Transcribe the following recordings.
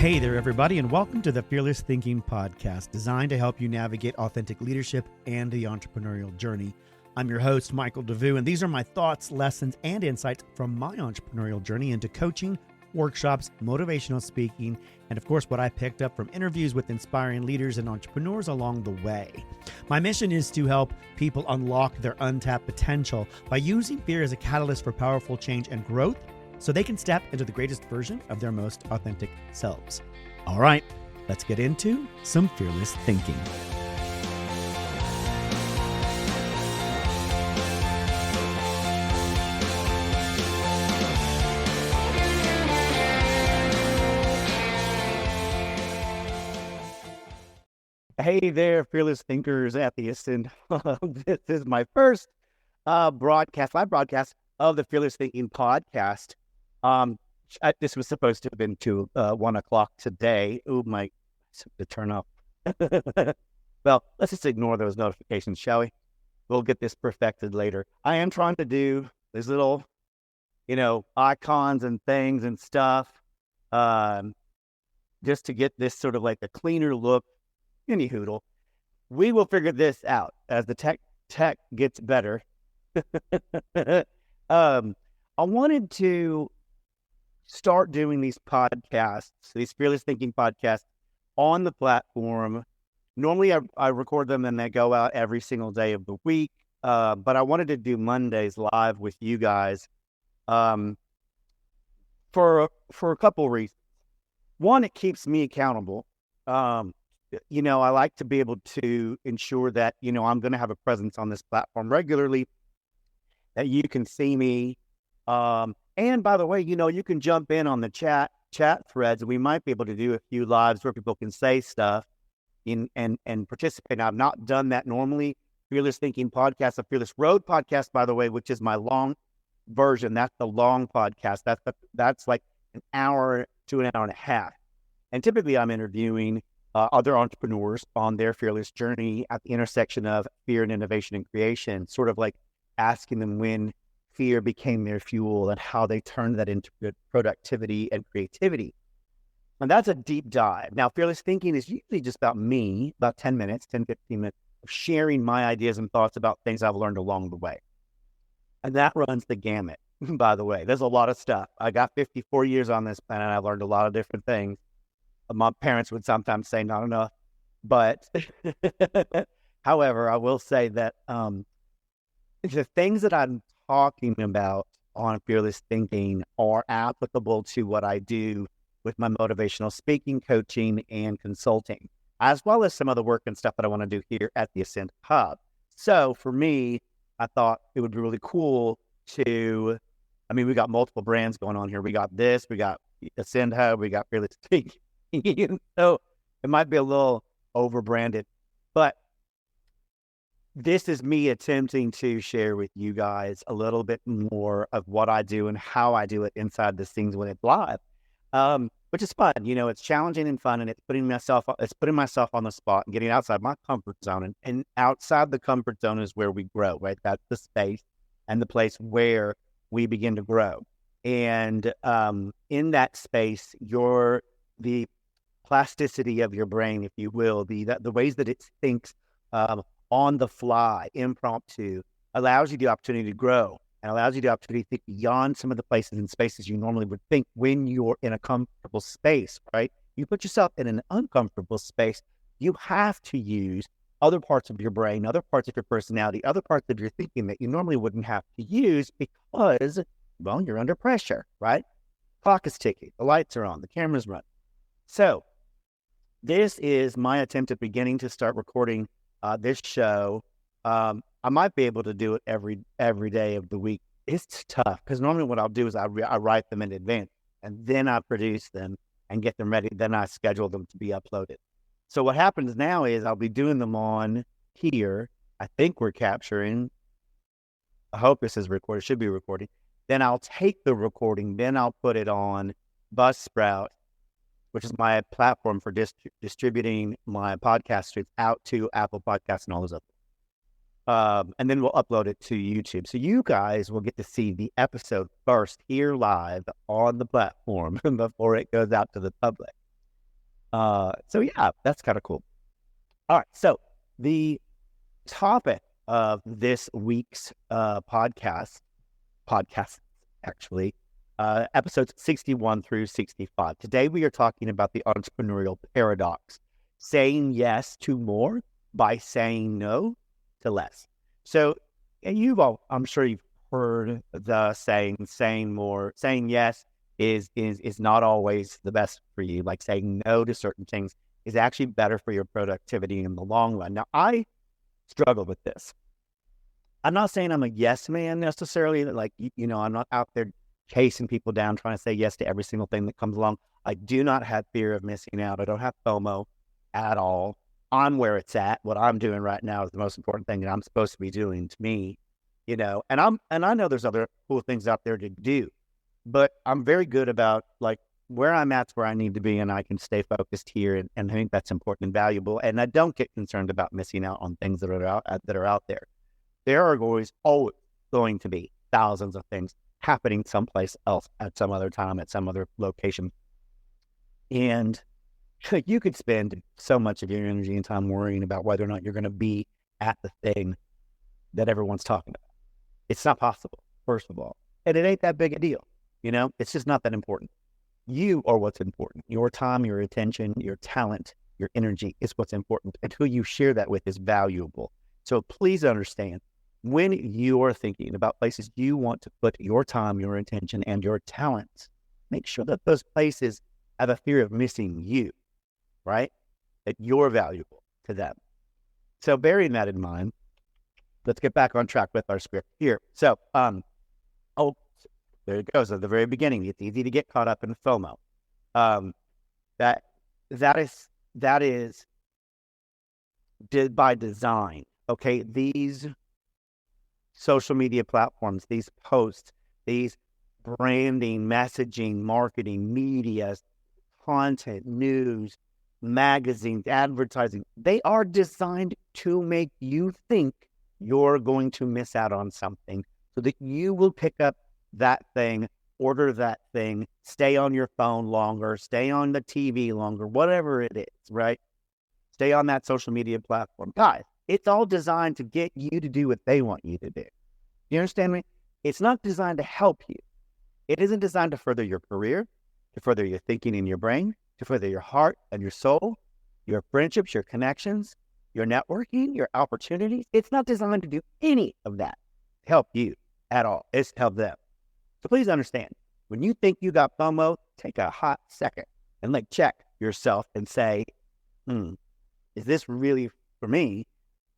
Hey there, everybody, and welcome to the Fearless Thinking Podcast, designed to help you navigate authentic leadership and the entrepreneurial journey. I'm your host, Michael Devous, and these are my thoughts, lessons, and insights from my entrepreneurial journey into coaching, workshops, motivational speaking, and of course, what I picked up from interviews with inspiring leaders and entrepreneurs along the way. My mission is to help people unlock their untapped potential by using fear as a catalyst for powerful change and growth, so they can step into the greatest version of their most authentic selves. All right, let's get into some fearless thinking. Hey there, fearless thinkers at the Ascend. This is my first live broadcast of the Fearless Thinking Podcast. This was supposed to have been to 1 o'clock today. Oh, to turn up. Well, let's just ignore those notifications, shall we? We'll get this perfected later. I am trying to do these little, icons and things and stuff, just to get this sort of like a cleaner look. Any hoodle. We will figure this out as the tech gets better. I wanted to start doing these podcasts, these Fearless Thinking podcasts on the platform. Normally I record them and they go out every single day of the week. But I wanted to do Mondays live with you guys for a couple reasons. One, it keeps me accountable. I like to be able to ensure that, I'm going to have a presence on this platform regularly, that you can see me. And by the way, you can jump in on the chat threads. We might be able to do a few lives where people can say stuff and participate. Now, I've not done that normally. Fearless Thinking Podcast, a Fearless Road podcast, by the way, which is my long version. That's the long podcast. That's like an hour to an hour and a half. And typically I'm interviewing other entrepreneurs on their fearless journey at the intersection of fear and innovation and creation, sort of like asking them when fear became their fuel and how they turned that into productivity and creativity. And that's a deep dive. Now, fearless thinking is usually just about me, about 10 minutes, 10, 15 minutes of sharing my ideas and thoughts about things I've learned along the way. And that runs the gamut, by the way. There's a lot of stuff. I got 54 years on this planet. I've learned a lot of different things. My parents would sometimes say not enough, but however, I will say that the things that I'm talking about on Fearless Thinking are applicable to what I do with my motivational speaking, coaching, and consulting, as well as some other work and stuff that I want to do here at the Ascend Hub. So for me, I thought it would be really cool we got multiple brands going on here. We got this, we got Ascend Hub, we got Fearless Thinking. So it might be a little over-branded, but this is me attempting to share with you guys a little bit more of what I do and how I do it inside the scenes when it's live, which is fun. It's challenging and fun, and it's putting myself on the spot and getting outside my comfort zone. And outside the comfort zone is where we grow, right? That's the space and the place where we begin to grow. And in that space, the plasticity of your brain, if you will, the ways that it thinks on the fly, impromptu, allows you the opportunity to grow and allows you the opportunity to think beyond some of the places and spaces you normally would think when you're in a comfortable space, right? You put yourself in an uncomfortable space, you have to use other parts of your brain, other parts of your personality, other parts of your thinking that you normally wouldn't have to use because, well, you're under pressure, right? Clock is ticking, the lights are on, the camera's running. So this is my attempt at beginning to start recording this show. I might be able to do it every day of the week. It's tough because normally what I'll do is I write them in advance and then I produce them and get them ready. Then I schedule them to be uploaded. So what happens now is I'll be doing them on here. I think we're capturing. I hope this is recorded. It should be recording. Then I'll take the recording. Then I'll put it on Buzzsprout, which is my platform for distributing my podcast streams out to Apple Podcasts and all those other. And then we'll upload it to YouTube. So you guys will get to see the episode first here live on the platform before it goes out to the public. So yeah, that's kind of cool. All right. So the topic of this week's podcast, actually, episodes 61 through 65. Today we are talking about the entrepreneurial paradox, saying yes to more by saying no to less. So I'm sure you've heard the saying yes is not always the best for you. Like saying no to certain things is actually better for your productivity in the long run. Now, I struggle with this. I'm not saying I'm a yes man necessarily. Like, I'm not out there chasing people down, trying to say yes to every single thing that comes along. I do not have fear of missing out. I don't have FOMO at all. I'm where it's at. What I'm doing right now is the most important thing that I'm supposed to be doing to me, and I know there's other cool things out there to do, but I'm very good about like where I'm at's where I need to be, and I can stay focused here. And I think that's important and valuable. And I don't get concerned about missing out on things that are out there. There are always going to be thousands of things happening someplace else at some other time, at some other location. And you could spend so much of your energy and time worrying about whether or not you're going to be at the thing that everyone's talking about. It's not possible, first of all. And it ain't that big a deal. It's just not that important. You are what's important. Your time, your attention, your talent, your energy is what's important. And who you share that with is valuable. So please understand, when you are thinking about places you want to put your time, your attention, and your talents, make sure that those places have a fear of missing you, right? That you're valuable to them. So bearing that in mind, let's get back on track with our script here. So, there it goes at the very beginning. It's easy to get caught up in FOMO. That is by design. Okay, these social media platforms, these posts, these branding, messaging, marketing, media, content, news, magazines, advertising, they are designed to make you think you're going to miss out on something so that you will pick up that thing, order that thing, stay on your phone longer, stay on the TV longer, whatever it is, right? Stay on that social media platform. Guys, it's all designed to get you to do what they want you to do. You understand me? It's not designed to help you. It isn't designed to further your career, to further your thinking in your brain, to further your heart and your soul, your friendships, your connections, your networking, your opportunities. It's not designed to do any of that to help you at all. It's to help them. So please understand, when you think you got FOMO, take a hot second and check yourself and say, is this really for me?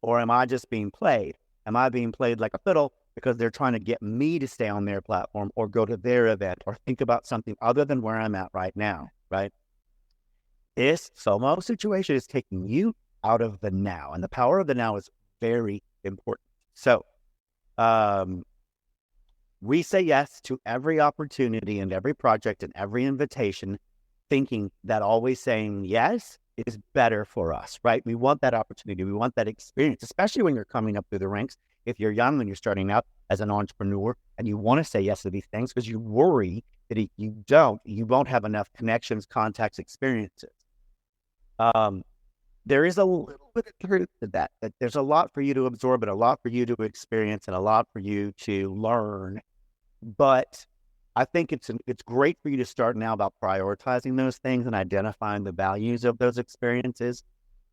Or am I just being played? Am I being played like a fiddle because they're trying to get me to stay on their platform or go to their event or think about something other than where I'm at right now, right? This FOMO situation is taking you out of the now, and the power of the now is very important. So, we say yes to every opportunity and every project and every invitation, thinking that always saying yes is better for us, right? We want that opportunity. We want that experience, especially when you're coming up through the ranks. If you're young and you're starting out as an entrepreneur and you want to say yes to these things because you worry that if you don't, you won't have enough connections, contacts, experiences. There is a little bit of truth to that there's a lot for you to absorb and a lot for you to experience and a lot for you to learn. But I think it's great for you to start now about prioritizing those things and identifying the values of those experiences.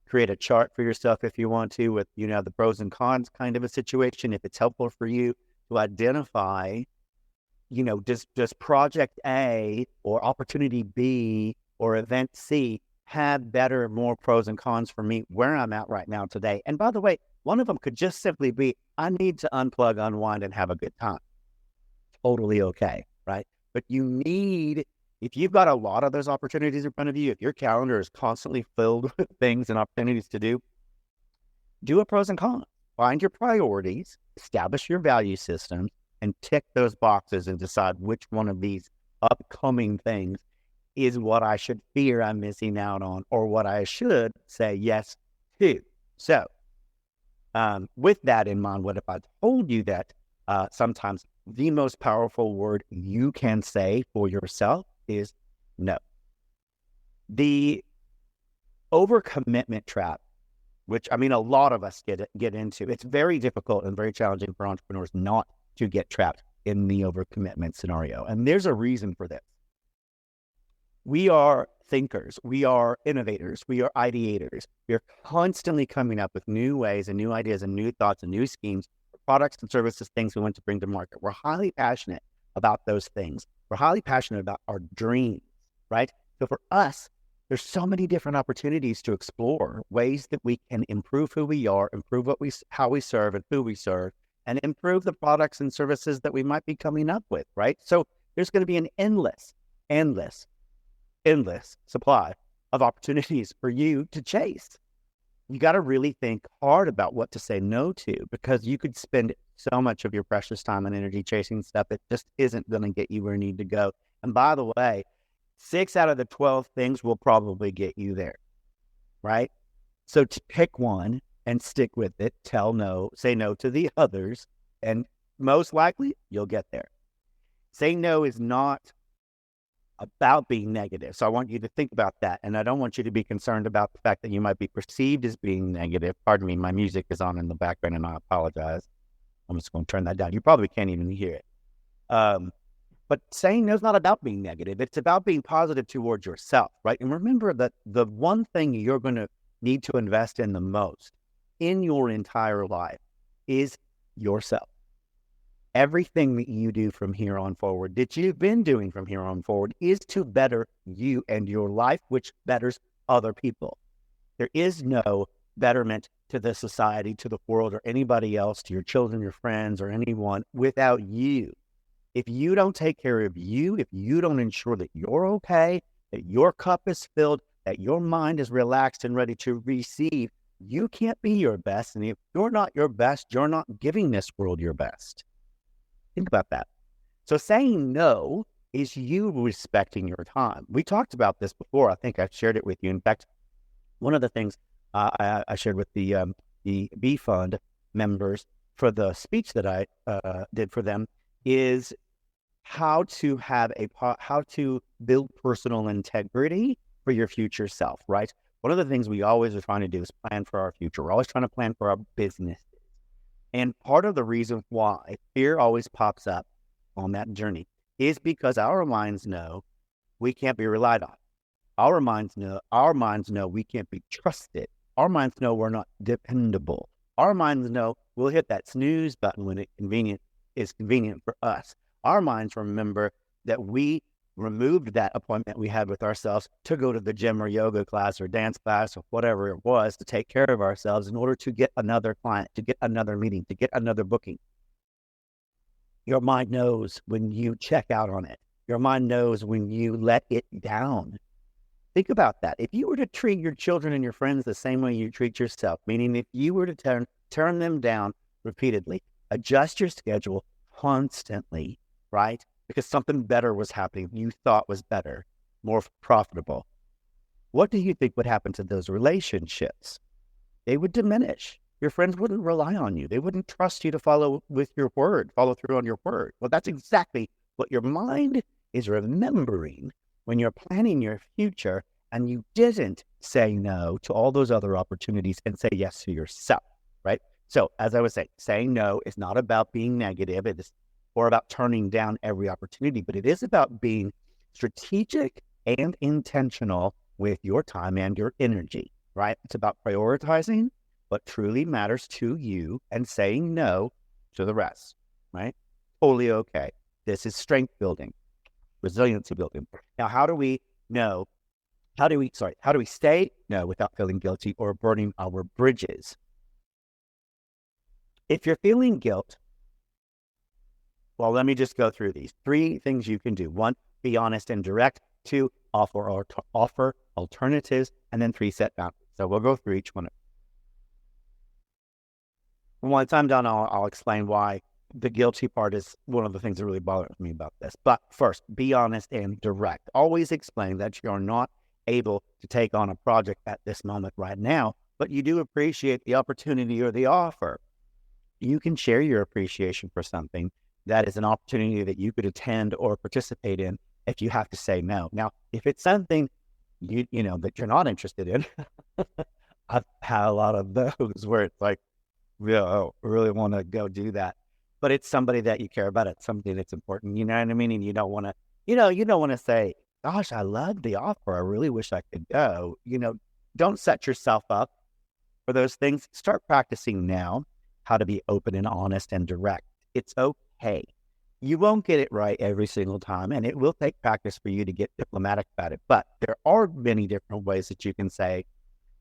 Create a chart for yourself if you want to with, the pros and cons kind of a situation. If it's helpful for you to identify, does project A or opportunity B or event C have better, more pros and cons for me where I'm at right now today? And by the way, one of them could just simply be, I need to unplug, unwind, and have a good time. Totally okay, right? But if you've got a lot of those opportunities in front of you, if your calendar is constantly filled with things and opportunities to do a pros and cons. Find your priorities, establish your value system, and tick those boxes and decide which one of these upcoming things is what I should fear I'm missing out on or what I should say yes to. So with that in mind, what if I told you that sometimes the most powerful word you can say for yourself is no. The overcommitment trap, which I mean, a lot of us get into. It's very difficult and very challenging for entrepreneurs not to get trapped in the overcommitment scenario. And there's a reason for this. We are thinkers, we are innovators, we are ideators. We are constantly coming up with new ways and new ideas and new thoughts and new schemes for products and services, things we want to bring to market. We're highly passionate about those things. We're highly passionate about our dreams, right? So for us, there's so many different opportunities to explore ways that we can improve who we are, improve how we serve and who we serve, and improve the products and services that we might be coming up with, right? So there's going to be an endless supply of opportunities for you to chase. You got to really think hard about what to say no to, because you could spend so much of your precious time and energy chasing stuff that just isn't going to get you where you need to go. And by the way, 6 out of the 12 things will probably get you there, right? So to pick one and stick with it, say no to the others, and most likely you'll get there. Saying no is not about being negative. So I want you to think about that. And I don't want you to be concerned about the fact that you might be perceived as being negative. Pardon me, my music is on in the background and I apologize. I'm just going to turn that down. You probably can't even hear it. But saying no is not about being negative. It's about being positive towards yourself, right? And remember that the one thing you're going to need to invest in the most in your entire life is yourself. Everything that you do from here on forward, that you've been doing from here on forward, is to better you and your life, which betters other people. There is no betterment to the society, to the world, or anybody else, to your children, your friends, or anyone without you. If you don't take care of you, if you don't ensure that you're okay, that your cup is filled, that your mind is relaxed and ready to receive, you can't be your best. And if you're not your best, you're not giving this world your best. Think about that. So saying no is you respecting your time. We talked about this before. I think I shared it with you. In fact, one of the things I shared with the B Fund members for the speech that I did for them is how to build personal integrity for your future self, right? One of the things we always are trying to do is plan for our future. We're always trying to plan for our business. And part of the reason why fear always pops up on that journey is because our minds know we can't be relied on. Our minds know we can't be trusted. Our minds know we're not dependable. Our minds know we'll hit that snooze button when it's convenient for us. Our minds remember that we removed that appointment we had with ourselves to go to the gym or yoga class or dance class or whatever it was to take care of ourselves in order to get another client, to get another meeting, to get another booking. Your mind knows when you check out on it. Your mind knows when you let it down. Think about that. If you were to treat your children and your friends the same way you treat yourself, meaning if you were to turn them down repeatedly, adjust your schedule constantly, right? Because something better was happening, you thought was better, more profitable. What do you think would happen to those relationships? They would diminish. Your friends wouldn't rely on you. They wouldn't trust you to follow through on your word. Well, that's exactly what your mind is remembering when you're planning your future and you didn't say no to all those other opportunities and say yes to yourself, right? So as I was saying no is not about being negative. It is or about turning down every opportunity, but it is about being strategic and intentional with your time and your energy, right? It's about prioritizing what truly matters to you and saying no to the rest, right? Totally okay. This is strength building, resiliency building. Now, how do we say no without feeling guilty or burning our bridges? If you're feeling guilt, well, let me just go through these 3 things you can do. 1, be honest and direct. 2, offer alternatives, and then 3, set boundaries. So we'll go through each one. Once I'm done, I'll explain why the guilty part is one of the things that really bothers me about this. But first, be honest and direct. Always explain that you're not able to take on a project at this moment right now, but you do appreciate the opportunity or the offer. You can share your appreciation for something that is an opportunity that you could attend or participate in if you have to say no. Now, if it's something that you're not interested in. I've had a lot of those where it's like, yeah, I really want to go do that, but it's somebody that you care about. It's something that's important. You know what I mean? And you don't want to, you don't want to say, "Gosh, I love the offer. I really wish I could go." Don't set yourself up for those things. Start practicing now how to be open and honest and direct. It's okay. You won't get it right every single time, and it will take practice for you to get diplomatic about it. But there are many different ways that you can say,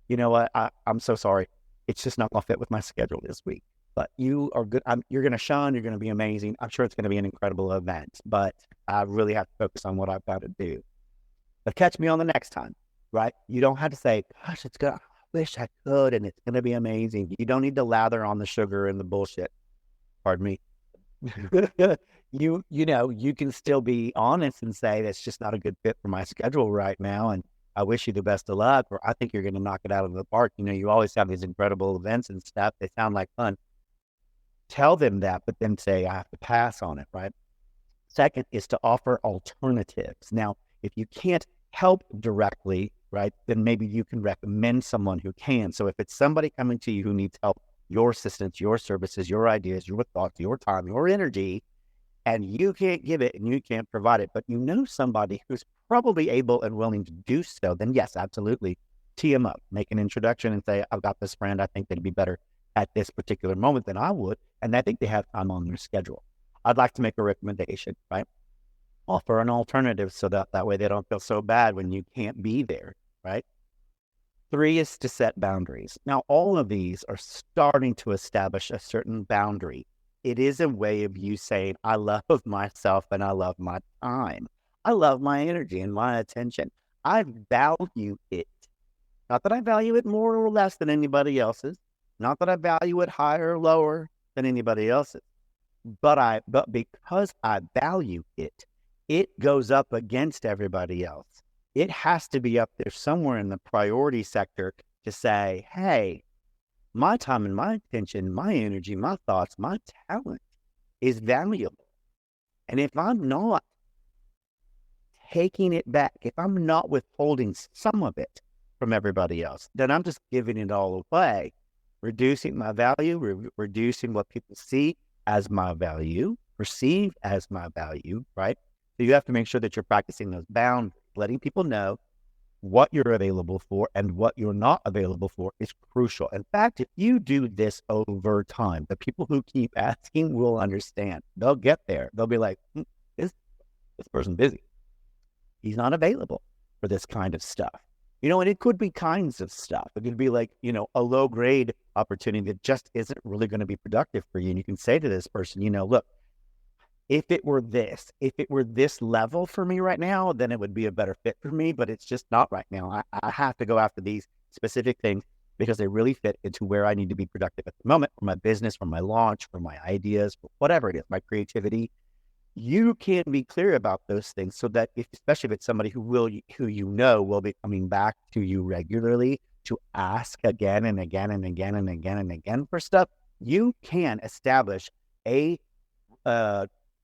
"You know what? I'm so sorry. It's just not going to fit with my schedule this week. But you are good. You're going to shine. You're going to be amazing. I'm sure it's going to be an incredible event, but I really have to focus on what I've got to do. But catch me on the next time," right? You don't have to say, "Gosh, it's good. I wish I could, and it's going to be amazing." You don't need to lather on the sugar and the bullshit. Pardon me. You can still be honest and say, "That's just not a good fit for my schedule right now. And I wish you the best of luck," or "I think you're going to knock it out of the park. You always have these incredible events and stuff. They sound like fun." Tell them that, but then say, "I have to pass on it," right? Second is to offer alternatives. Now, if you can't help directly, right, then maybe you can recommend someone who can. So if it's somebody coming to you who needs help, your assistance, your services, your ideas, your thoughts, your time, your energy, and you can't give it and you can't provide it, but you know somebody who's probably able and willing to do so, then yes, absolutely, tee them up, make an introduction and say, "I've got this friend. I think they'd be better at this particular moment than I would, and I think they have time on their schedule. I'd like to make a recommendation," right? Offer an alternative so that way they don't feel so bad when you can't be there, right? 3 is to set boundaries. Now, all of these are starting to establish a certain boundary. It is a way of you saying, "I love myself and I love my time. I love my energy and my attention. I value it. Not that I value it more or less than anybody else's. Not that I value it higher or lower than anybody else's. But because I value it, it goes up against everybody else. It has to be up there somewhere in the priority sector to say, hey, my time and my attention, my energy, my thoughts, my talent is valuable. And if I'm not taking it back, if I'm not withholding some of it from everybody else, then I'm just giving it all away, reducing my value, reducing what people see as my value, perceive as my value, right? So you have to make sure that you're practicing those boundaries, letting people know what you're available for and what you're not available for is crucial. In fact, if you do this over time, the people who keep asking will understand. They'll get there. They'll be like, this person's busy. He's not available for this kind of stuff. And it could be kinds of stuff. It could be like, a low grade opportunity that just isn't really going to be productive for you. And you can say to this person, look, if it were this level for me right now, then it would be a better fit for me, but it's just not right now. I have to go after these specific things because they really fit into where I need to be productive at the moment for my business, for my launch, for my ideas, for whatever it is, my creativity. You can be clear about those things so that especially if it's somebody who will be coming back to you regularly to ask again and again and again and again and again for stuff, you can establish a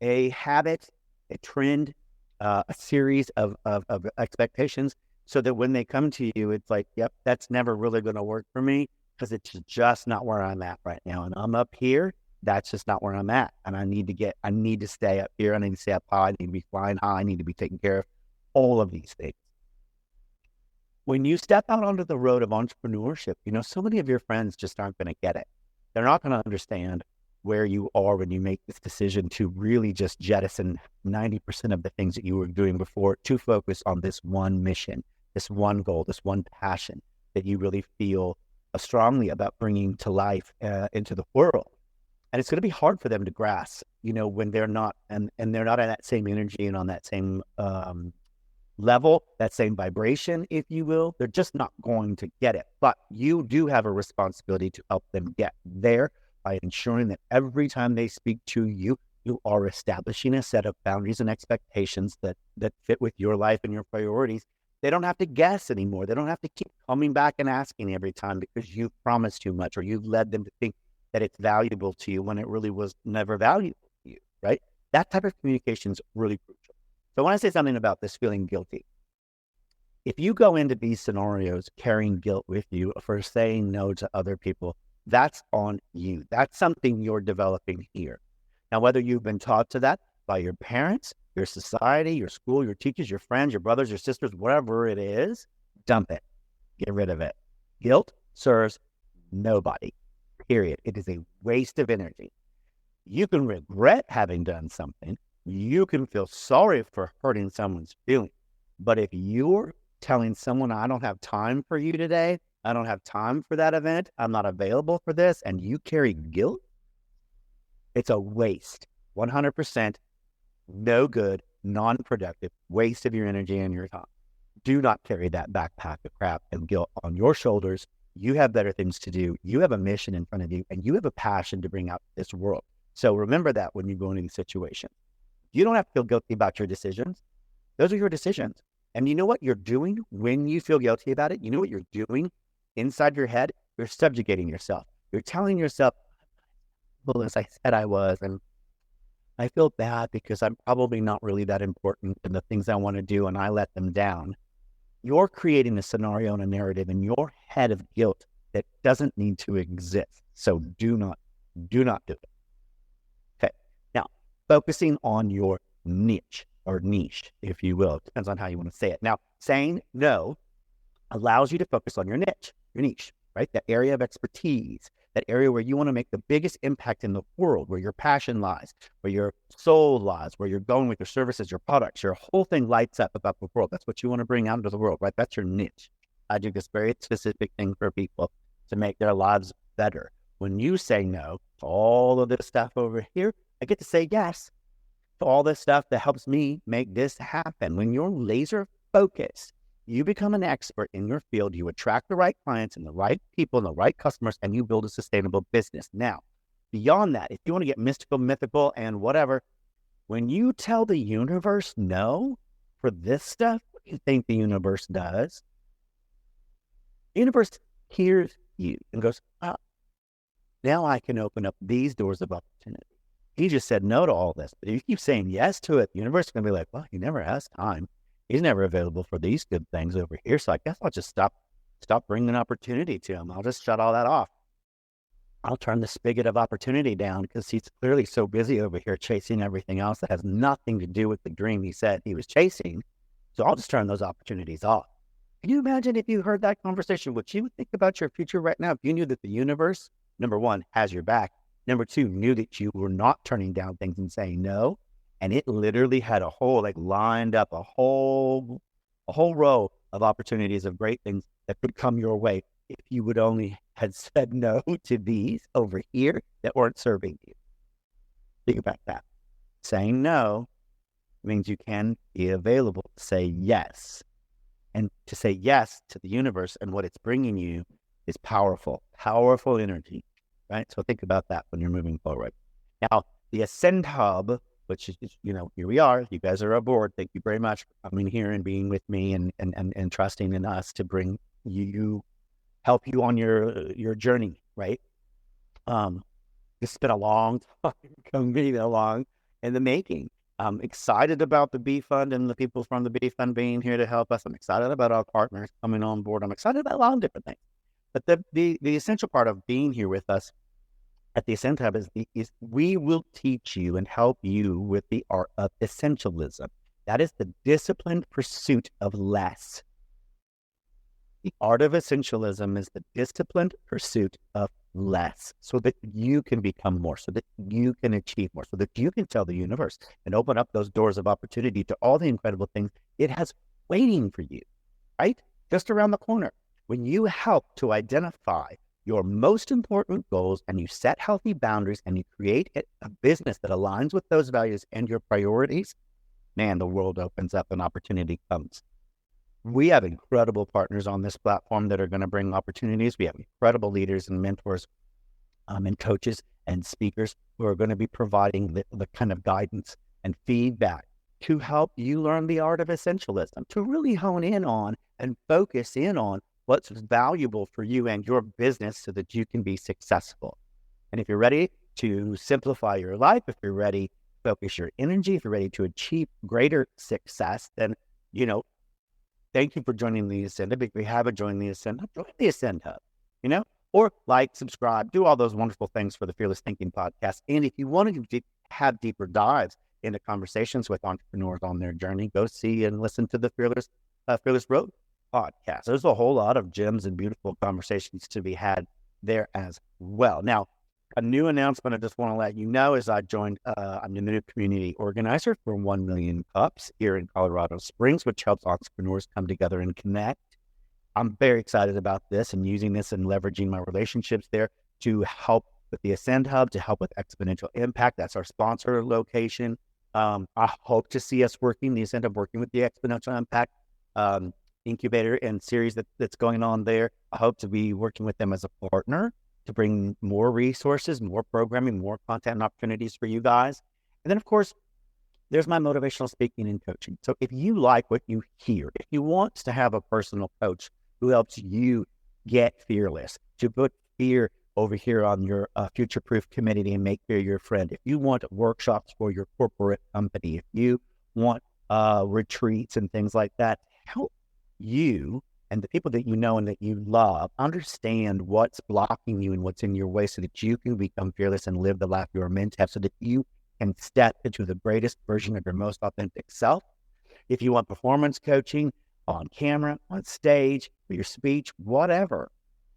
habit, a trend, a series of expectations so that when they come to you, it's like, yep, that's never really going to work for me because it's just not where I'm at right now. And I'm up here. That's just not where I'm at. And I need to stay up here. I need to stay up high. I need to be flying high. I need to be taking care of all of these things. When you step out onto the road of entrepreneurship, so many of your friends just aren't going to get it. They're not going to understand where you are when you make this decision to really just jettison 90% of the things that you were doing before to focus on this one mission, this one goal, this one passion that you really feel strongly about bringing to life into the world. And it's going to be hard for them to grasp, when they're not, and they're not on that same energy and on that same level, that same vibration, if you will. They're just not going to get it. But you do have a responsibility to help them get there by ensuring that every time they speak to you, you are establishing a set of boundaries and expectations that fit with your life and your priorities. They don't have to guess anymore. They don't have to keep coming back and asking every time because you've promised too much or you've led them to think that it's valuable to you when it really was never valuable to you, right? That type of communication is really crucial. So when I say something about this feeling guilty, if you go into these scenarios carrying guilt with you for saying no to other people, that's on you. That's something you're developing here. Now, whether you've been taught to that by your parents, your society, your school, your teachers, your friends, your brothers, your sisters, whatever it is, dump it. Get rid of it. Guilt serves nobody, period. It is a waste of energy. You can regret having done something. You can feel sorry for hurting someone's feelings. But if you're telling someone, I don't have time for you today, I don't have time for that event, I'm not available for this, and you carry guilt, it's a waste. 100% no good, non-productive waste of your energy and your time. Do not carry that backpack of crap and guilt on your shoulders. You have better things to do. You have a mission in front of you, and you have a passion to bring out to this world. So remember that when you go into these situations. You don't have to feel guilty about your decisions. Those are your decisions. And you know what you're doing when you feel guilty about it? You know what you're doing inside your head? You're subjugating yourself. You're telling yourself, well, as I said I was, and I feel bad because I'm probably not really that important in the things I want to do, and I let them down. You're creating a scenario and a narrative in your head of guilt that doesn't need to exist. So do not do it. Okay. Now, focusing on your niche, if you will. It depends on how you want to say it. Now, saying no allows you to focus on your niche, right? That area of expertise, that area where you want to make the biggest impact in the world, where your passion lies, where your soul lies, where you're going with your services, your products, your whole thing lights up about the world. That's what you want to bring out into the world, right? That's your niche. I do this very specific thing for people to make their lives better. When you say no to all of this stuff over here, I get to say yes to all this stuff that helps me make this happen. When you're laser focused, you become an expert in your field, you attract the right clients and the right people and the right customers, and you build a sustainable business. Now, beyond that, if you want to get mystical, mythical, and whatever, when you tell the universe no for this stuff, what do you think the universe does? The universe hears you and goes, now I can open up these doors of opportunity. He just said no to all this, but if you keep saying yes to it, the universe is going to be like, well, he never has time. He's never available for these good things over here. So I guess I'll just stop bringing opportunity to him. I'll just shut all that off. I'll turn the spigot of opportunity down because he's clearly so busy over here chasing everything else that has nothing to do with the dream he said he was chasing. So I'll just turn those opportunities off. Can you imagine if you heard that conversation, what you would think about your future right now if you knew that the universe, number one, has your back. Number two, knew that you were not turning down things and saying no. And it literally had a whole, lined up a whole row of opportunities of great things that could come your way if you would only had said no to these over here that weren't serving you. Think about that. Saying no means you can be available to say yes. And to say yes to the universe and what it's bringing you is powerful energy, right? So think about that when you're moving forward. Now, the Ascend Hub, which is, here we are. You guys are aboard. Thank you very much for coming here and being with me and trusting in us to bring help you on your journey, right? This has been a long time coming along in the making. I'm excited about the B Fund and the people from the B Fund being here to help us. I'm excited about our partners coming on board. I'm excited about a lot of different things. But the essential part of being here with us at the Ascend Hub is we will teach you and help you with the art of essentialism. That is the disciplined pursuit of less. The art of essentialism is the disciplined pursuit of less so that you can become more, so that you can achieve more, so that you can tell the universe and open up those doors of opportunity to all the incredible things it has waiting for you, right? Just around the corner. When you help to identify your most important goals and you set healthy boundaries and you create a business that aligns with those values and your priorities, man, the world opens up and opportunity comes. We have incredible partners on this platform that are going to bring opportunities. We have incredible leaders and mentors and coaches and speakers who are going to be providing the kind of guidance and feedback to help you learn the art of essentialism, to really hone in on and focus in on what's valuable for you and your business so that you can be successful. And if you're ready to simplify your life, if you're ready to focus your energy, if you're ready to achieve greater success, then, thank you for joining the Ascend Hub. If you haven't joined the Ascend Hub, join the Ascend Hub, or like, subscribe, do all those wonderful things for the Fearless Thinking podcast. And if you want to have deeper dives into conversations with entrepreneurs on their journey, go see and listen to the Fearless Road podcast. There's a whole lot of gems and beautiful conversations to be had there as well. Now, a new announcement I just want to let you know is I'm the new community organizer for 1 Million Cups here in Colorado Springs, which helps entrepreneurs come together and connect. I'm very excited about this and using this and leveraging my relationships there to help with the Ascend Hub, to help with Exponential Impact. That's our sponsor location. I hope to see us the Ascend Hub working with the Exponential Impact incubator and series that's going on there. I hope to be working with them as a partner to bring more resources, more programming, more content and opportunities for you guys. And then, of course, there's my motivational speaking and coaching. So if you like what you hear, if you want to have a personal coach who helps you get fearless, to put fear over here on your future-proof committee and make fear your friend, if you want workshops for your corporate company, if you want retreats and things like that, help you and the people that you know and that you love understand what's blocking you and what's in your way so that you can become fearless and live the life you are meant to have, so that you can step into the greatest version of your most authentic self. If you want performance coaching on camera, on stage, for your speech, whatever,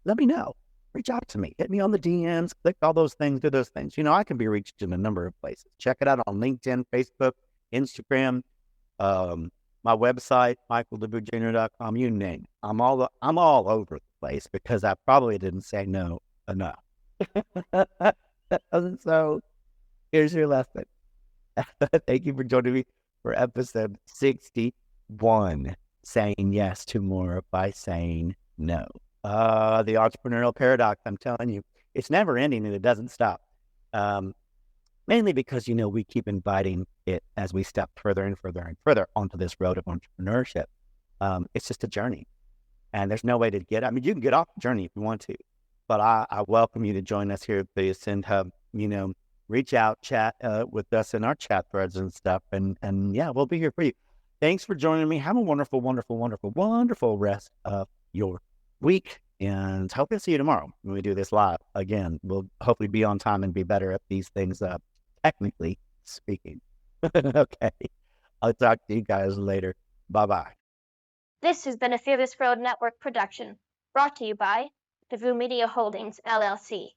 let me know. Reach out to me. Hit me on the DMs, click all those things, do those things. I can be reached in a number of places. Check it out on LinkedIn, Facebook, Instagram, my website, michaeldevouxjr.com, you name it. I'm all over the place because I probably didn't say no enough. So here's your lesson. Thank you for joining me for episode 61, saying yes to more by saying no. The entrepreneurial paradox, I'm telling you, it's never ending and it doesn't stop. Mainly because, we keep inviting it as we step further and further and further onto this road of entrepreneurship. It's just a journey, and there's no way to you can get off the journey if you want to, but I welcome you to join us here at the Ascend Hub. Reach out, chat with us in our chat threads and stuff, and yeah, we'll be here for you. Thanks for joining me. Have a wonderful, wonderful, wonderful, wonderful rest of your week, and hope to see you tomorrow when we do this live again. We'll hopefully be on time and be better at these things, technically speaking. Okay, I'll talk to you guys later. Bye-bye. This has been a Fearless Road Network production, brought to you by Devous Media Holdings, LLC.